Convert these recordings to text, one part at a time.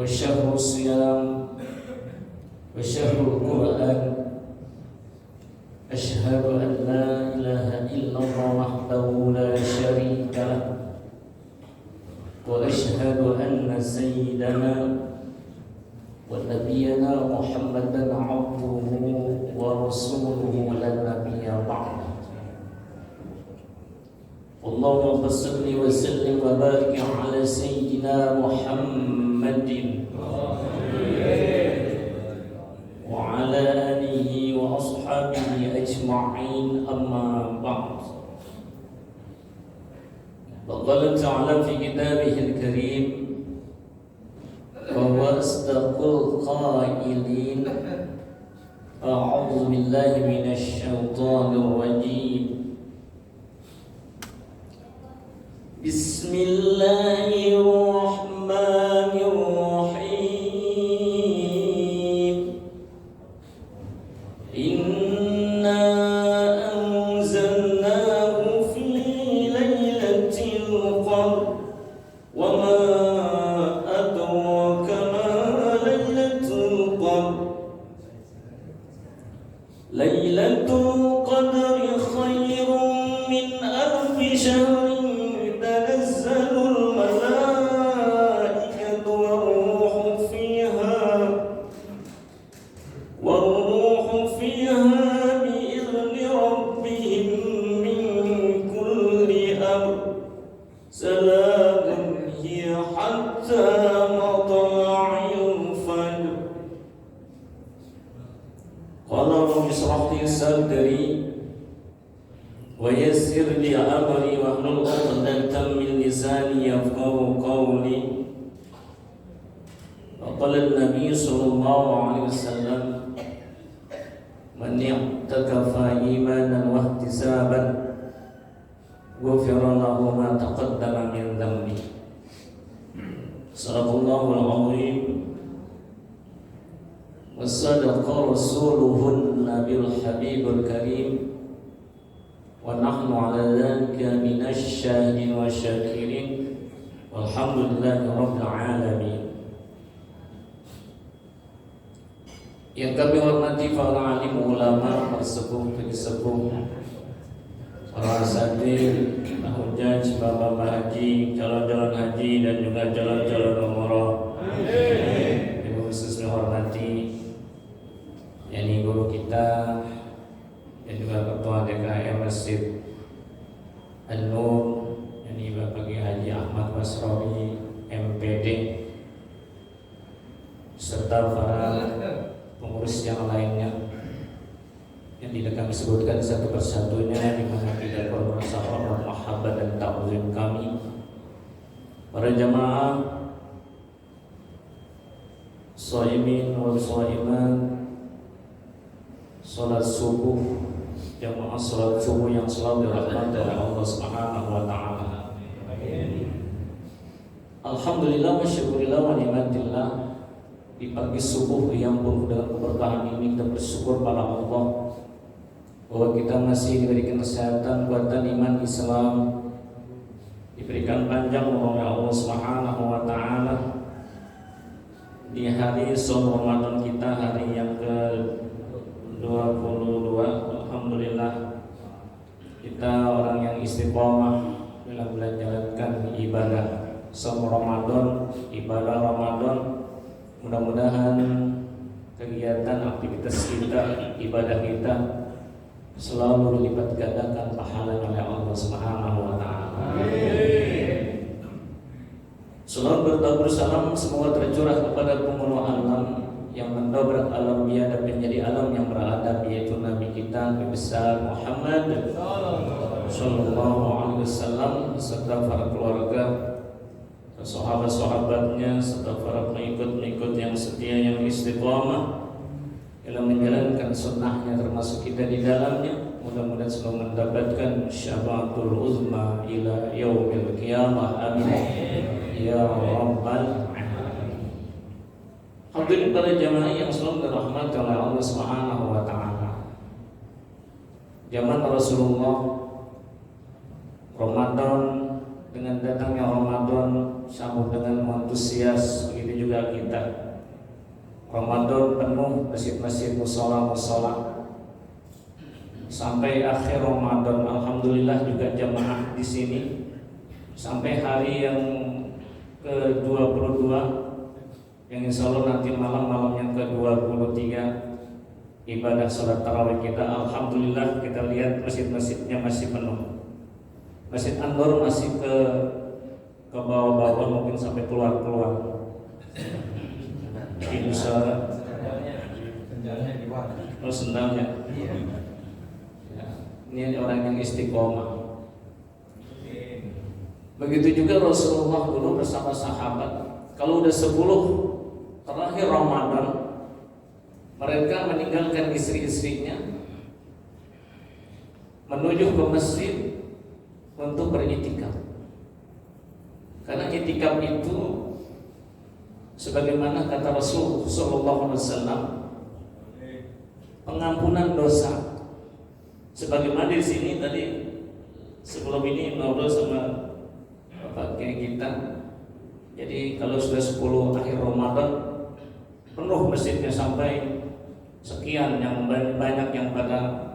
وشهر الصيام وشهر القرآن. أشهد أن لا إله إلا الله وحده لا شريك له وأشهد أن سيدنا ونبينا محمدا عبده ورسوله لا نبي بعده. اللهم صل وسلم وبارك على سيدنا محمد وعلى آله وأصحابه أجمعين. أما بعد، فقال تعالى في كتابه الكريم: وهو أصدق القائلين. أعوذ بالله من الشيطان الرجيم. بسم الله الرحمن الرحيم. إنا أنزلناه في ليلة القدر وما أدراك ما ليلة القدر. ليلة القدر خير من ألف شهر. تنزل الملائكة والروح فيها بإذن ربهم من كل أمر. سلام هي حتى مطلع الفجر. قال رب اشرح لي صدري ويسر لي أمري واحلل عقدة من لساني يفقهوا قولي. وقال النبي صلى الله عليه وسلم: من اعتكف إيمانا واحتسابا غفر له ما تقدم من ذنبه. صدق الله العظيم وصدق رسوله النبي الحبيب الكريم. ونحن على ذلك من الشاهدين والشاكرين والحمد لله رب العالمين. Yang kami hormati para alim ulama, para sepuh, para asatidz, hujjaj, bapak haji, calon-calon haji dan juga calon-calon umroh. Yang khusus menghormati yakni guru kita dan juga Ketua DKM Masjid An-Nur, yakni Bapak Haji Ahmad Basrawi MPD, serta para pengurus yang lainnya yang tidak kami sebutkan satu persatunya, di mana tidak bermerasa hormat, mahabbat dan ta'zim kami. Para jamaah shaimin wal shaimat, salat subuh, jamaah salat subuh yang selalu dirahmati oleh Allah Subhanahu wa taala. Alhamdulillah wa syukurillah wa ni'matillah. Di pagi subuh yang penuh dengan keberkahan ini kita bersyukur pada Allah bahwa kita masih diberikan kesehatan, kuatan iman Islam, diberikan panjang oleh Allah Subhanahu wa taala di hari Shaul Ramadan kita, hari yang ke-22. Alhamdulillah kita orang yang istiqomah dalam menjalankan ibadah Shaul Ramadan, ibadah Ramadan. Mudah-mudahan kegiatan aktivitas kita, ibadah kita selalu dilipat gandakan pahala oleh Allah Subhanahu wa taala. Salawat bertabur salam semoga tercurah kepada penghulu alam yang mendobrak alam biadab menjadi alam yang beradab, yaitu Nabi kita Nabi besar Muhammad sallallahu alaihi wasallam, serta para keluarga, sahabat-sahabatnya, serta para pengikut-pengikut yang setia, yang istiqamah dalam menjalankan sunnahnya, termasuk kita di dalamnya. Mudah-mudahan selalu mendapatkan syafaatul uzma ila yaumil qiyamah. Amin ya rabbal alamin. Hadirin para jamaah yang selalu dirahmati oleh Allah Subhanahu wa taala. Zaman Rasulullah, Ramadan, dengan datangnya Ramadan sambut dengan antusias, begitu juga kita. Ramadan penuh masjid-masjid, musola-musola. Sampai akhir Ramadan, alhamdulillah juga jamaah di sini. Sampai hari yang ke-22, yang insya Allah nanti malam yang ke-23 ibadah sholat tarawih kita, alhamdulillah kita lihat masjid-masjidnya masih penuh. Masjid An-Nur masih ke bawah-bawah, mungkin sampai keluar. Insya Allah. Oh, sendalnya. Ya, ini orang yang istiqomah. Begitu juga Rasulullah dulu bersama sahabat. Kalau udah 10 terakhir Ramadan, mereka meninggalkan istri-istrinya menuju ke masjid untuk beriktikaf. Karena iktikaf itu sebagaimana kata Rasul sallallahu alaihi wasallam, pengampunan dosa. Sebagaimana di sini tadi sebelum ini ngobrol sama Bapak kayak kita. Jadi kalau sudah 10 akhir Ramadan penuh masjidnya sampai sekian, yang banyak yang pada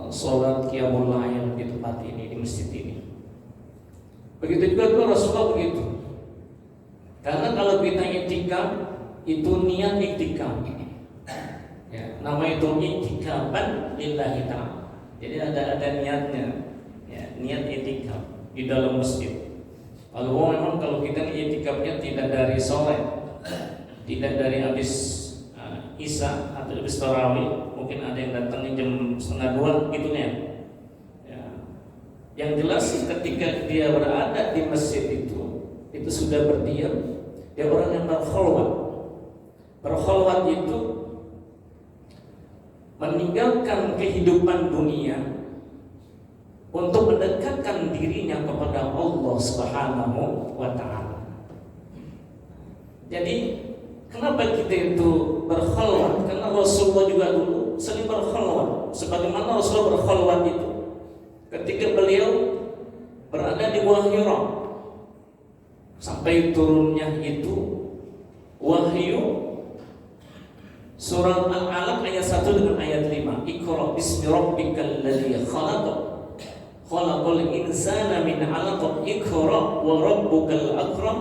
sholat qiyamul lail di tempat ini, di masjid ini. Begitu juga Rasulullah begitu. Karena kalau kita iktikaf itu niat iktikaf. Ya, nama itu iktikaban lillahi ta'ala. Jadi ada niatnya, ya, niat iktikaf di dalam masjid. Kalau kita iktikafnya tidak dari sore, tidak dari habis Isya atau habis tarawih, mungkin ada yang datangnya jam 1:30 gitu ya. Yang jelas ketika dia berada di masjid itu sudah berdiam, dia orang yang berkholwat. Berkholwat itu meninggalkan kehidupan dunia untuk mendekatkan dirinya kepada Allah Subhanahu wa ta'ala. Jadi kenapa kita itu berkholwat? Karena Rasulullah juga dulu sering berkholwat. Sebagaimana Rasulullah berkholwat itu ketika beliau berada di Gua Hira, sampai turunnya itu wahyu surat Al-Alaq ayat 1 dengan ayat 5. Iqra bismi rabbikal ladzi khalaq khalaqal insana min 'alaq iqra wa rabbukal akram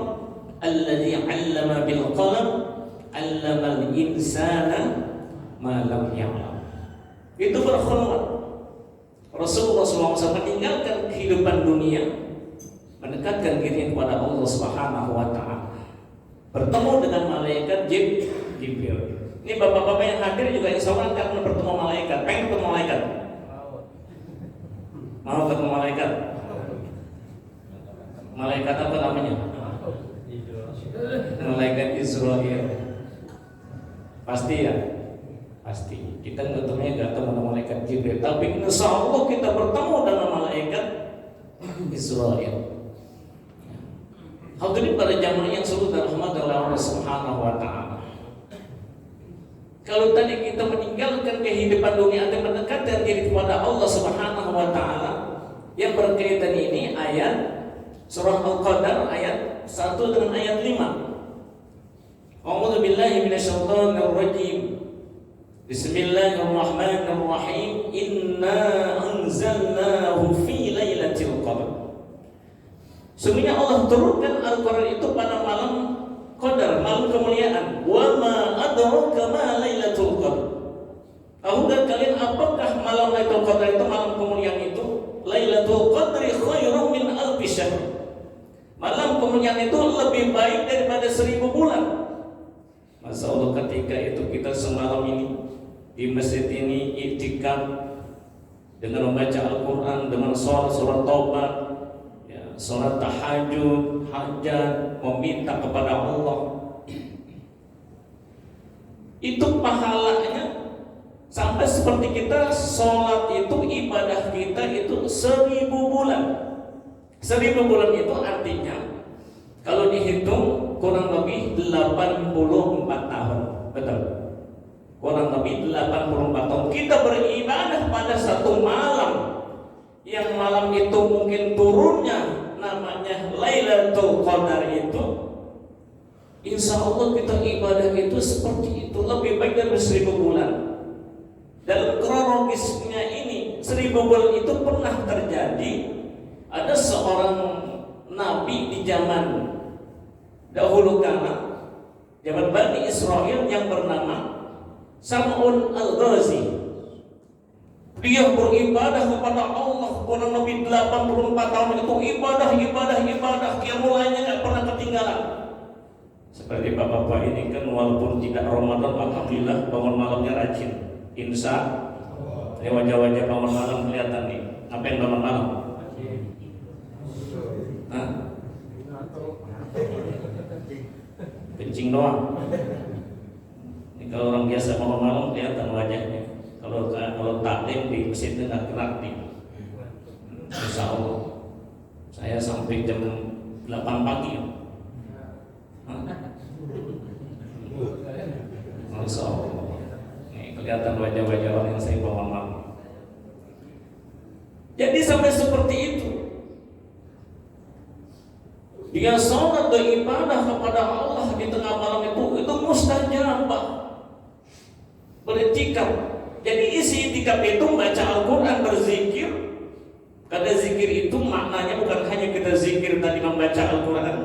alladzi 'allama bil qalam 'allamal insana ma lam ya'lam. Itu berkhulwat. Rasulullah SAW meninggalkan kehidupan dunia, mendekatkan diri kepada Allah Subhanahu wa ta'ala. Bertemu dengan malaikat Jibril. Ini bapak-bapak yang hadir juga insya Allah akan bertemu malaikat. Pengen ketemu malaikat? Mau ketemu malaikat? Malaikat apa namanya? Malaikat Israel. Pasti ya? Pasti. Kita ketemunya gak ketemu malaikat Jibril, tapi insya Allah kita bertemu dengan malaikat Israel. Hadirin para jamaah yang selalu dirahmati oleh Allah Subhanahu wa ta'ala. Kalau tadi kita meninggalkan kehidupan dunia dan mendekatkan diri kepada Allah Subhanahu wa ta'ala, yang berkaitan ini ayat surah Al-Qadar ayat 1 dengan ayat 5. A'udzu billahi minasyaitonir rajim. Bismillahirrahmanirrahim. Inna anzalnahu fi lailatul qadar. Sesungguhnya Allah turunkan Al-Quran itu pada malam Qadar, malam kemuliaan. Wa ma adraka ma lailatul qadar. Tahukah kalian apakah malam Lailatul Qadar itu, malam kemuliaan itu? Lailatul Qadri khairun min alfi syahr. Malam kemuliaan itu lebih baik daripada 1000 bulan. Masya Allah, ketika itu kita semalam ini di masjid ini iktikaf dengan membaca Al-Quran, dengan sholat taubat, ya, sholat tahajud, hajat, meminta kepada Allah. Itu pahalanya sampai seperti kita sholat itu, ibadah kita itu 1000 bulan. 1000 bulan itu artinya kalau dihitung kurang lebih 84 tahun. Betul? Kurang lebih 84 tahun kita beribadah pada satu malam, yang malam itu mungkin turunnya namanya Lailatul Qadar. Qadar itu, insya Allah kita ibadah itu seperti itu, lebih baik dari 1000 bulan. Dalam kronologisnya ini 1000 bulan itu pernah terjadi. Ada seorang nabi di zaman dahulu kala, zaman Bani Israel, yang bernama Sam'un al-Ghazi. Dia beribadah kepada Allah kurang lebih 84 tahun itu, ibadah, mulainya nggak pernah ketinggalan. Seperti bapak-bapak ini kan, walaupun tidak Ramadan, alhamdulillah bangun malamnya rajin. Insya ini wajah-wajah bangun malam kelihatan nih. Apa yang bangun malam? Hah? Kencing doang. Ini kalau orang biasa bangun malam kelihatan wajahnya. Kalau taklim di masjid itu nggak gerak nih. Insya Allah. Saya sampai jam 8 pagi. Insya Allah. Kelihatan wajah-wajah orang yang saya bawa malam. Jadi sampai seperti itu, dia sholat dan ibadah kepada Allah di tengah malam itu mustajabah, beritikaf. Jadi isi itikaf itu baca Al-Quran, berzikir. Karena zikir itu maknanya bukan hanya kita zikir tadi membaca Al-Quran,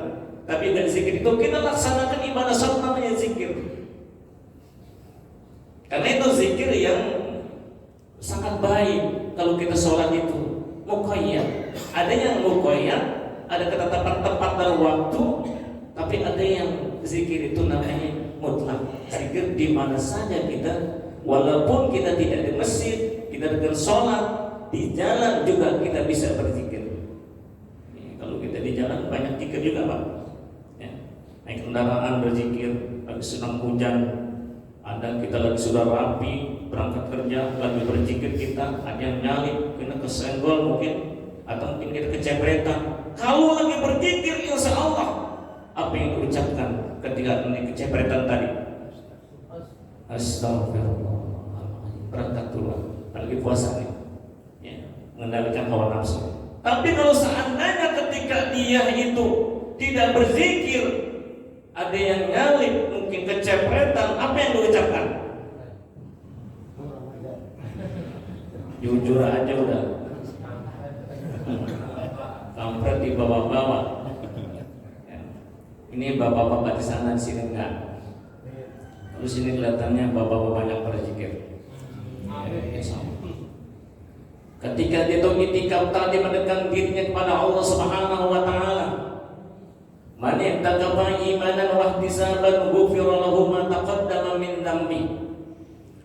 tapi dari zikir itu kita laksanakan ibadah sholat, namanya zikir. Karena itu zikir yang sangat baik. Kalau kita sholat itu muqayyad, ada yang muqayyad, ada ketetapan tempat dan waktu, tapi ada yang zikir itu namanya mutlak. Zikir di mana saja kita, walaupun kita tidak di masjid, kita dengan sholat, di jalan juga kita bisa berzikir. Kalau kita di jalan banyak zikir juga Pak. Naik kendaraan berzikir, lagi sedang hujan, ada kita lagi sudah rapi berangkat kerja, lagi berzikir kita, ada yang nyalip, kena kesenggol mungkin, atau mungkin kita kecepretan. Kalau lagi berzikir, insya Allah apa yang diucapkan ketika ini kecepretan tadi? Astagfirullahaladzim. Berangkat keluar, lagi puasa nih, ya, mengendalikan hawa nafsu. Tapi kalau seandainya ketika dia itu tidak berzikir, ada yang nyalip, mungkin kecepretan, apa yang diucapkan? Jujur aja udah, kampret di bawah-bawah. Ini bapak-bapak di sana, di sini enggak. Terus ini kelihatannya bapak-bapak yang berzikir. Ketika dia itikaf tadi mendekatkan dirinya kepada Allah Subhanahu wa taala. Man yattaqaba imanan wa ihtisaban ghufira lahu ma taqaddama min dzambi.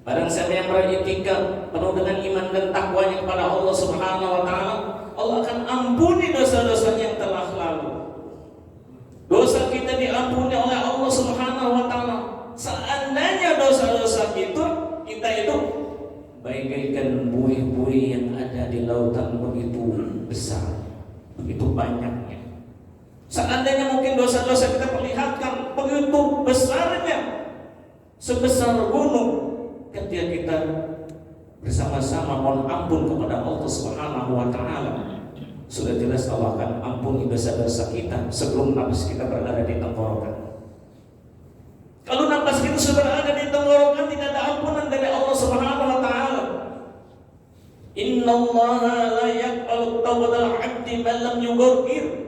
Barang siapa yang beriktikaf penuh dengan iman dan takwanya kepada Allah Subhanahu wa taala, Allah akan ampuni dosa-dosa yang telah lalu. Dosa kita diampuni oleh Allah Subhanahu wa taala. Seandainya dosa-dosa kita itu bagaikan buih-buih yang ada di lautan begitu besar, begitu banyaknya. Seandainya mungkin dosa-dosa kita perlihatkan begitu besarnya, sebesar gunung, ketika kita bersama-sama mohon ampun kepada Allah Subhanahu wa taala, sudah jelas Allah akan ampuni dosa-dosa kita sebelum nafas kita berada di tenggorokan. Kalau nafas kita sudah berada di tenggorokan, tidak ada ampunan dari Allah Subhanahu wa taala. Innallaha la yaqbalu tawbatal 'abdi man lam yughfir.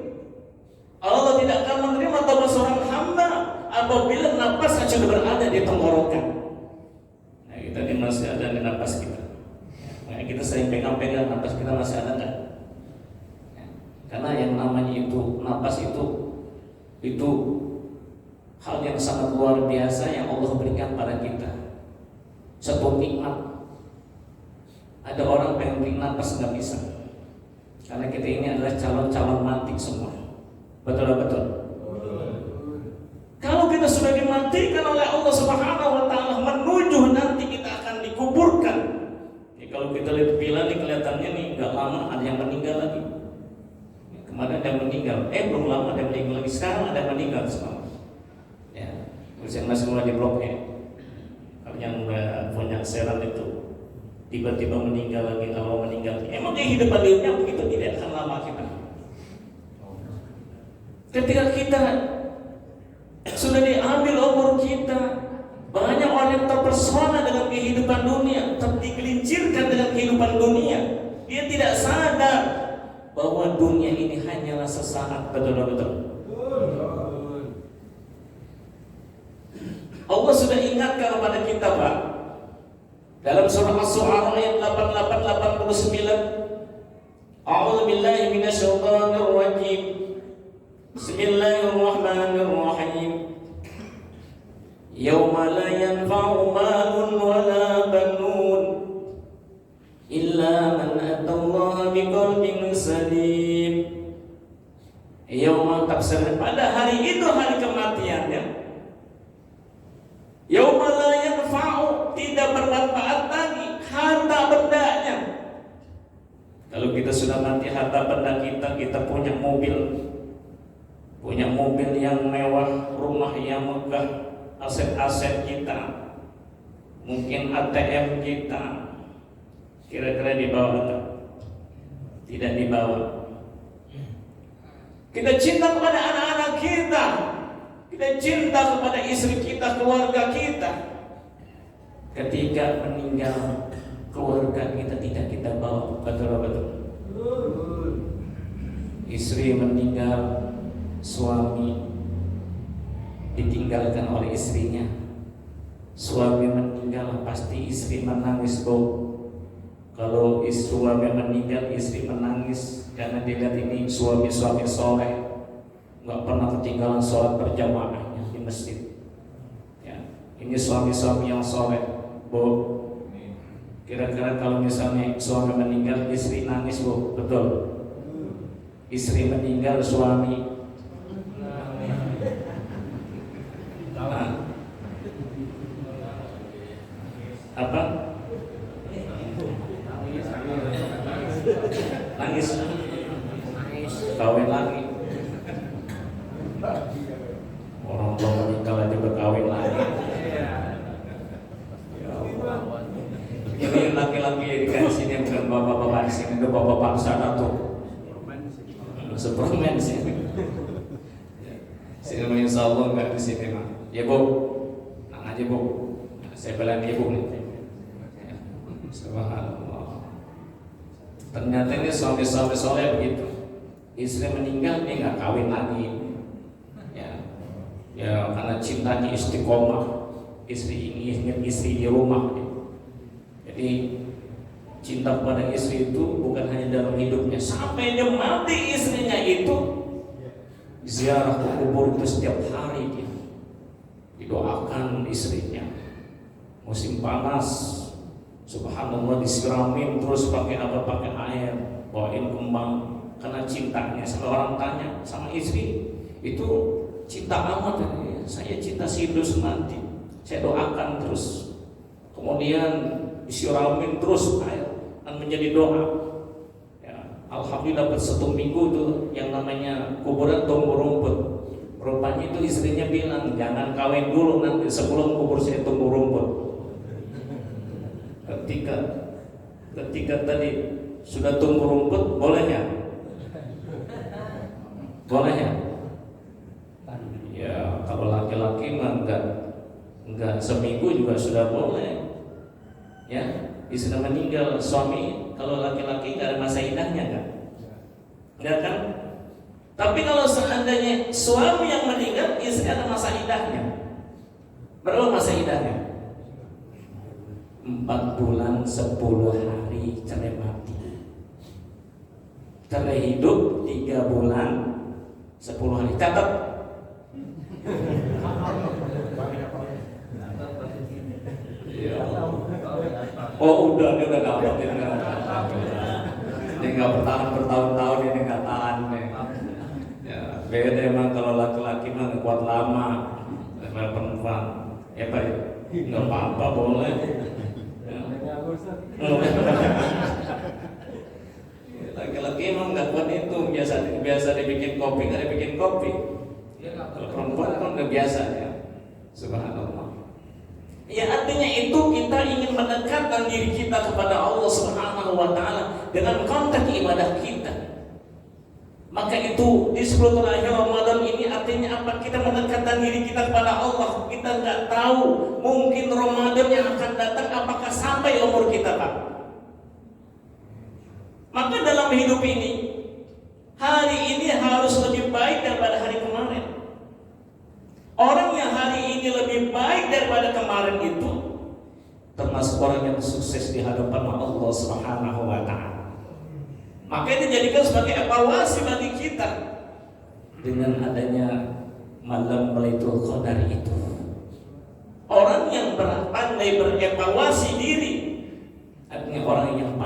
Allah tidak akan menerima taubat seorang hamba apabila nafas sudah berada di tenggorokan. Nah, kita ini masih ada di nafas kita. Nah, kita sering pegang-pegang nafas kita masih ada enggak? Karena yang namanya itu nafas itu hal yang sangat luar biasa yang Allah berikan pada kita. Satu nikmat. Ada orang pengen beri nafas nggak bisa. Karena kita ini adalah calon-calon mati semua. Betul. Kalau kita sudah dimatikan oleh Allah Subhanahu wa taala, menuju nanti kita akan dikuburkan. Ya, kalau kita lihat pila nih kelihatannya nih nggak lama ada yang meninggal lagi. Ya, kemarin ada yang meninggal, belum lama ada yang meninggal lagi, sekarang ada yang meninggal semua. Ya, terus yang masih mulai di blok ya. Kalau yang punya seran itu tiba-tiba meninggal lagi, kalau meninggal, emang dia hidup adilnya begitu, tidak akan lama kita. Ketika kita sudah diambil umur kita, banyak orang yang terpesona dengan kehidupan dunia, tergelincirkan dengan kehidupan dunia. Dia tidak sadar bahwa dunia ini hanyalah sesaat. Betul-betul. Allah sudah ingatkan kepada kita, Pak, dalam surah As-Su'ara ayat 88-89. A'udzu billahi minasyaitonir rajim. Bismillahirrahmanirrahim. Yauma la yanfa'u malun wala banun illa man atallaha biqalbin salim. Yauma tafsir, pada hari itu, hari kematiannya. Yauma la yanfa'u, tidak bermanfaat lagi harta bendanya. Kalau kita sudah mati, harta benda kita punya mobil yang mewah, rumah yang megah, aset-aset kita, mungkin ATM kita, kira-kira dibawa atau tidak dibawa? Kita cinta kepada anak-anak kita, kita cinta kepada istri kita, keluarga kita. Ketika meninggal, keluarga kita tidak kita bawa. Betul-betul. Istri meninggal, suami ditinggalkan oleh istrinya. Suami meninggal, pasti istri menangis, Bu. Kalau suami meninggal, istri menangis karena dilihat ini suami-suami soleh, nggak pernah ketinggalan sholat berjamaahnya di masjid. Ya, ini suami-suami yang soleh, Bu. Kira-kira kalau misalnya suami meninggal, istri nangis, Bu, betul? Istri meninggal, suami apa? Nangis. Kawin lagi. Orang belum menikah aja berkawin lagi. Ya Allah. Ini laki-laki di sini bukan bapak-bapak di sini, itu bapak-bapak sana tuh. Superman sih. Sini insya Allah nggak di sini, Mak. Ya, Bu. Tenang aja, Bu. Saya belain ibu nih. Subhanallah. Ternyata ini suami-suami soleh begitu. Istri meninggal, dia nggak kawin lagi. Ya, karena cintanya istiqomah. Istri ini ingin istri di rumah. Jadi cinta kepada istri itu bukan hanya dalam hidupnya, sampai dia mati istrinya itu ziarah ke kubur itu setiap hari dia didoakan istrinya. Musim panas, subhanallah, disiramin terus pakai apa? Pakai air, bawain kembang, karena cintanya. Sampai orang tanya sama istri, itu cinta amat ya? Saya cinta hidup semati, saya doakan terus. Kemudian disiramin terus air dan menjadi doa. Ya, alhamdulillah dapat 1 minggu itu yang namanya kuburan tumbuh rumput. Rupanya itu istrinya bilang, jangan kawin dulu nanti sebelum kubur saya tumbuh rumput. Ketika tadi sudah tumbuh rumput, boleh ya? Boleh ya? Ya, kalau laki-laki mah enggak seminggu juga sudah boleh. Ya, istri meninggal, suami kalau laki-laki enggak ada masa idahnya kan? Enggak kan? Tapi kalau seandainya suami yang meninggal, istri ada masa idahnya. Berapa masa idahnya? 4 bulan 10 hari cerai mati. Cerai hidup 3 bulan 10 hari. Catat. Oh udah, dia udah dapat ini. Dia nggak bertahan bertahun-tahun, ini nggak tahan nih. Ya, beda emang kalau laki-laki mah kuat lama, level perempuan. Ya Pak, nggak apa-apa boleh. Laki-laki emang nggak kuat itu, biasa dibikin kopi, nggak dibikin kopi. Kalau perempuan kan udah biasa ya. Subhanallah. Ya artinya itu kita ingin mendekatkan diri kita kepada Allah Subhanahu wa taala dengan konteks ibadah kita. Maka itu di 10 terakhir Ramadan ini artinya apa? Kita mendekatkan diri kita kepada Allah. Kita nggak tahu mungkin Ramadan yang akan datang apakah sampai umur kita, Pak. Maka dalam hidup ini, hari ini harus lebih baik daripada hari kemarin. Orang yang hari ini lebih baik daripada kemarin itu termasuk orang yang sukses di hadapan Allah Subhanahu wa Ta'ala. Maka itu dijadikan sebagai evaluasi bagi kita dengan adanya malam Lailatul Qadar itu. Orang yang pandai berevaluasi diri, artinya orang yang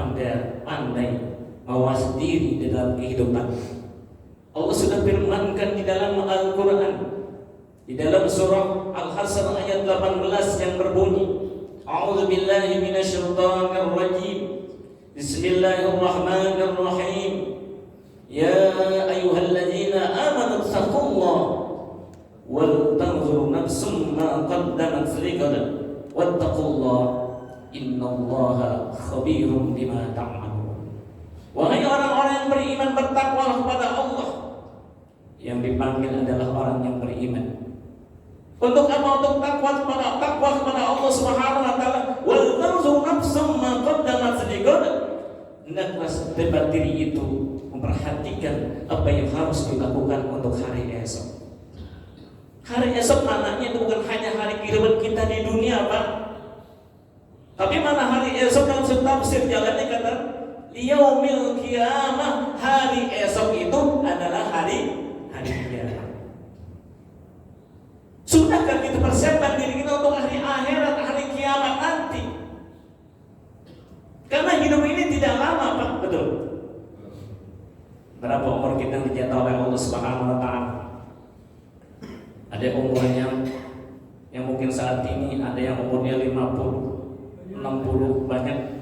pandai mawas diri di dalam kehidupan. Allah sudah firmankan di dalam Al-Quran, di dalam surah Al-Hasr ayat 18 yang berbunyi, A'udzu billahi minasyaitonir rajim. Bismillahirrahmanirrahim. Ya ayyuhalladzina amanu taqullaha wal tanzur nafsum ma qaddamat lighad wattaqullaha innallaha khabirum bima ta'malun. Wahai orang-orang yang beriman, bertakwalah kepada Allah. Yang dipanggil adalah orang yang beriman. Untuk apa? Untuk takwa kepada Allah Subhanahu wa Ta'ala. Wal tanzur nafsum ma qaddamat lighad. Hendaklah setiap diri itu memperhatikan apa yang harus dilakukan untuk hari esok. Hari esok maknanya itu bukan hanya hari kehidupan kita di dunia, Pak. Tapi mana hari esok dalam tafsir jalannya kata yaumil qiyamah, hari esok itu adalah hari kiamat. Sudahkah kita persiapkan diri kita untuk hari akhirat, hari kiamat nanti? Karena hidup ini tidak lama, Pak, betul. Berapa umur kita dijatah oleh Allah Subhanahu wa Ta'ala? Ada umurnya yang mungkin saat ini ada yang umurnya 50, 60, banyak.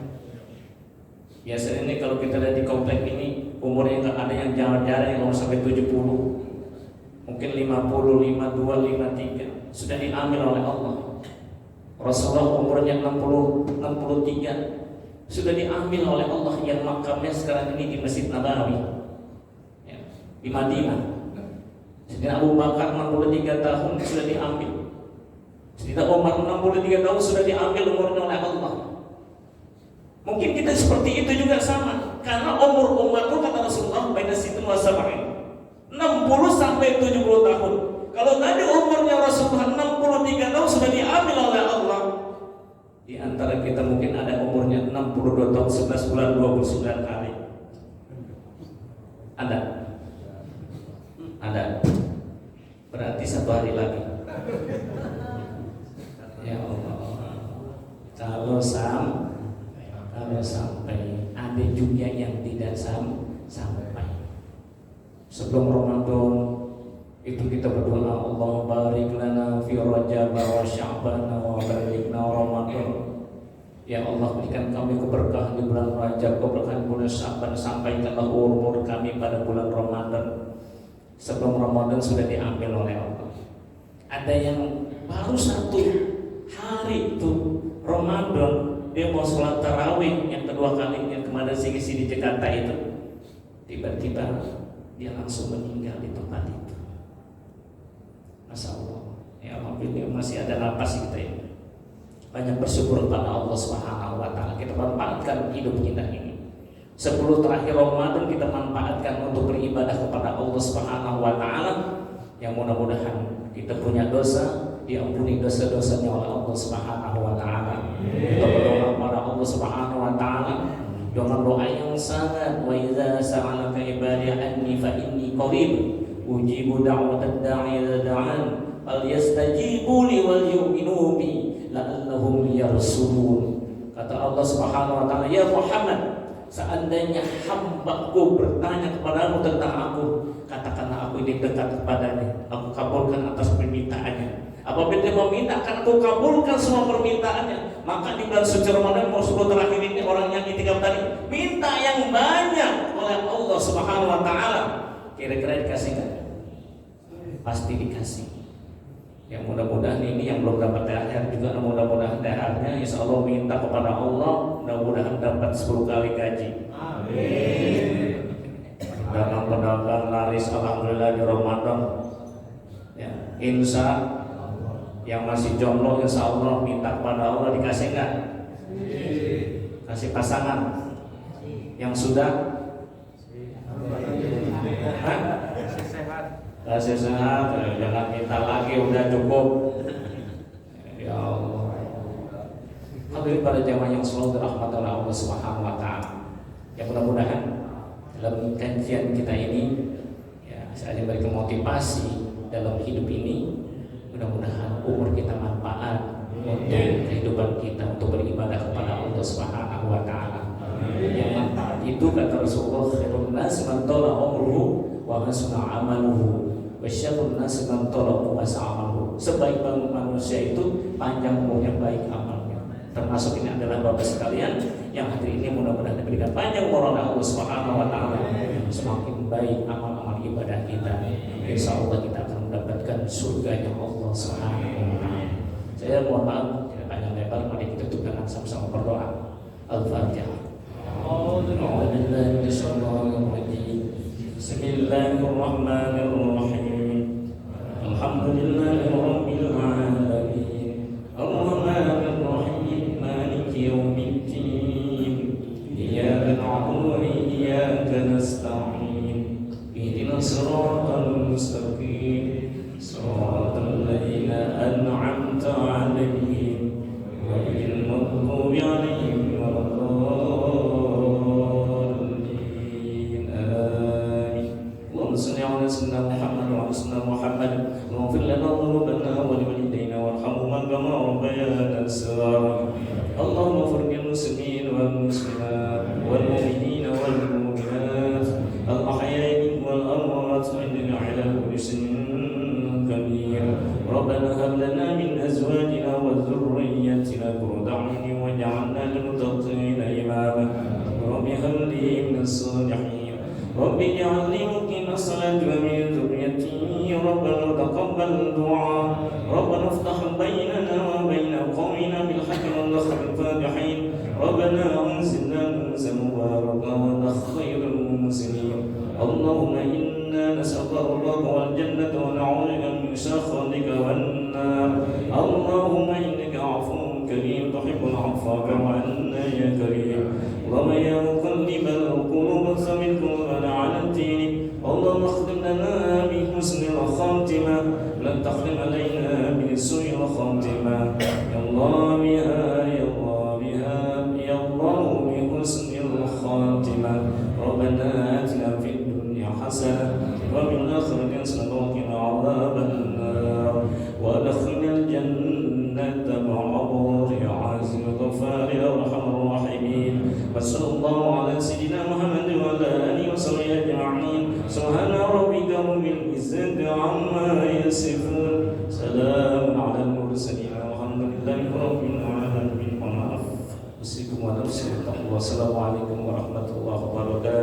Biasanya ini kalau kita lihat di komplek ini umurnya nggak ada yang jarang-jarang yang umur sampai 70. Mungkin 50, 52, 53 sudah diambil oleh Allah. Rasulullah umurnya 63 sudah diambil oleh Allah yang makamnya sekarang ini di Masjid Nabawi, ya, di Madinah. Sayyidina Abu Bakar 63 tahun sudah diambil. Sayyidina Umar 63 tahun sudah diambil umurnya oleh Allah. Mungkin kita seperti itu juga sama. Karena umur umatku kata Rasulullah baina sitin wa sab'in, 60 sampai 70 tahun. Kalau tadi umurnya Rasulullah 63 tahun sudah diambil oleh Allah. Di antara kita mungkin ada umurnya 62 tahun 11 bulan 29 hari. Ada. Berarti 1 hari lagi. Ya Allah. Kalau sampai ada juga yang tidak sampai. Sebelum Ramadan itu kita berdoa, Allah barik lana fi Rajab wa Sya'ban wa balighna Ramadan. Ya Allah, berikan kami keberkahan di bulan Rajab, keberkahan bulan Sya'ban, sampaikanlah umur kami pada bulan Ramadan. Sebelum Ramadan sudah diambil oleh Allah. Ada yang baru 1 hari itu Ramadan dia mau sholat tarawih yang kedua kalinya kemarin sih di Jakarta itu, tiba-tiba dia langsung meninggal di tempat itu. Masya Allah, ya Alhamdulillah masih ada napas kita ini. Banyak bersyukur kepada Allah Subhanahu wa Ta'ala. Kita manfaatkan hidup kita ini. 10 terakhir Ramadan kita manfaatkan untuk beribadah kepada Allah Subhanahu wa Ta'ala. Yang mudah-mudahan kita punya dosa diampuni dosa-dosanya oleh Allah Subhanahu wa Ta'ala. Kita berdoa kepada Allah Subhanahu wa Ta'ala dengan doa yang sangat, wa idza sa'alaka ibadi anni fa inni qarib ujibu da'watad da'i idza da'an falyastajibu li wal yu'minu bi la'allahum yarshudun. Kata Allah Subhanahu wa Ta'ala, ya Muhammad, seandainya hambaku bertanya kepadamu tentang aku, katakanlah aku ini dekat kepadanya, aku kabulkan atas permintaannya. Apabila dia meminta, akan aku kabulkan semua permintaannya. Maka di bulan suci Ramadan 10 terakhir ini orang yang itikaf tadi minta yang banyak oleh Allah Subhanahu wa Ta'ala. Kira-kira dikasih nggak? Pasti dikasih. Yang mudah-mudahan ini yang belum dapat THR juga, mudah-mudahan THR-nya insya Allah minta kepada Allah, mudah-mudahan dapat 10 kali gaji. Amin. Pedagang-pedagang laris alhamdulillah di Ramadan. Ya, insya yang masih jomblo insya Allah minta kepada Allah dikasih enggak? Kasih pasangan. Yang sudah kasih sehat, jangan minta lagi, udah cukup. Ya Allah. Hadirin pada jamaah yang selalu dirahmati oleh Allah Subhanahu wa taala. Ya mudah-mudahan dalam kajian kita ini ya saya berikan motivasi dalam hidup ini. Mudah-mudahan umur kita manfaat untuk kehidupan kita untuk beribadah kepada Allah Subhanahu wa taala. Yang manfaat itu kata Rasulullah, khairun nas man tala umruhu wa hasuna amaluhu wa syarrun nas man tala wa amaluhu. Sebaik-baik manusia itu panjang umurnya, baik amalnya. Termasuk ini adalah Bapak sekalian yang hari ini mudah-mudahan diberikan panjang umur oleh Allah Subhanahu wa taala. Semakin baik amal-amal ibadah kita, insya Allah kita akan mendapatkan surganya Allah Subhanahu wa taala. Saya mohon maaf tidak panjang lebar, mari kita tutup dengan sama-sama berdoa. Al-Fatihah. Bismillahirrahmanirrahim. Alhamdulillahirabbil alamin. Ar-Rahmanir-Rahim. Maliki yaumiddin. Iyyaka na'budu wa iyyaka nasta'in. Ihdinas siratal mustaqim. Siratal ladzina an'amta 'alaihim ghairil maghdubi 'alaihim waladdallin. Amin. Allahumma shalli 'ala sayyidina Muhammad wa 'ala sayyidina Muhammad. Waghfir lana dhunubana wa liwalidayna warhamhuma kama rabbayana shaghira. Allahumma ighfir lil muslimin wal muslimat wal mu'minina wal mu'minat al ahya'i wal amwat innaka 'ala kulli shay'in qadir. Rabbana hab lana min azwajina wa dhurriyyatina qurrata a'yunin waj'alna lil muttaqina imama. Rabbi hab li minas salihin. Rabbi ij'alni muqima ssalati wa min dhurriyyati. Rabbana taqabbal du'a. Rabbana iftah bainana wa baina qawmina bil haqqi wal khairil fatihin. Rabbana anzilna munzalan mubarakan wa khairul munzilin. Allahumma inna nas'aluka al-ridha wal jannata wa na'udzu bika min sakhatika wan nar. Allahumma innaka 'afuwwun karim tuhibbul 'afwa fa'anna ya karim. Allahumma ya muqallibal qulub tsabbit qulubana 'ala dinik. Allahumma khtim lana bi husnil khatimah la takhtim alaina bi su'il khatimah. Ya Allah biha ya Allah biha ya Allah bi husnil khatimah. Rabbana atina fid dunya hasanah wa fil akhirati hasanah wa qina adzaban nar. Wa adkhilnal jannata ma'a abrar ya azim ghafar ya arhamar rahimin. Wa sallallahu ala sayyidina Muhammad wa ala alihi wa sahbihi ajma'in. Subhana rabbika rabbil izzati amma yasifun. Salamun ala al-mursalin. Alhamdulillahi rabbil alamin. Maaf. Assalamualaikum warahmatullahi wabarakatuh.